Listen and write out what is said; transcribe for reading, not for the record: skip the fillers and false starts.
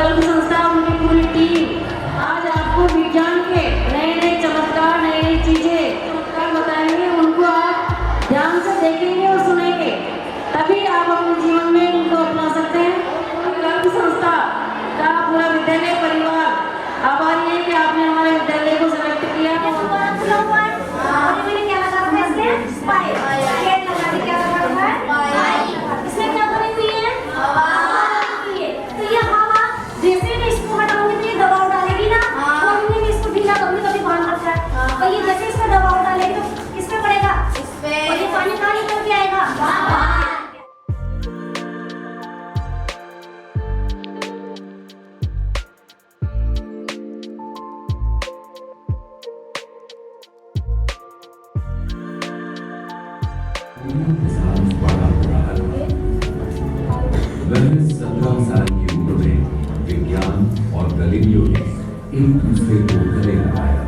कल्प संस्था उनकी पूरी टीम आज आपको विज्ञान के नए नए चमत्कार, नई नई चीजें चमत्कार बताएंगे। उनको आप ध्यान से देखेंगे और सुनेंगे, तभी आप अपने जीवन में उनको अपना सकते हैं। कल्प संस्था का पूरा विद्यालय परिवार आभारी है कि आपने हमारे विद्यालय को सेलेक्ट किया। इसमें क्या बनी हुई है? तो ये हवा जैसे मैं इसको हटाऊंगी तो ये दबाव डालेगी ना, तो हमने भी इसको ढीला कभी कभी बांध रखा है, तो ये जैसे इसमें दबाव डालेगी तो किस पे पड़ेगा? इस पे। और ये पानी कहाँ निकल के आएगा? वह 17 साल की उम्र में विज्ञान और गैलीलियो ने एक दूसरे को गले लगाया।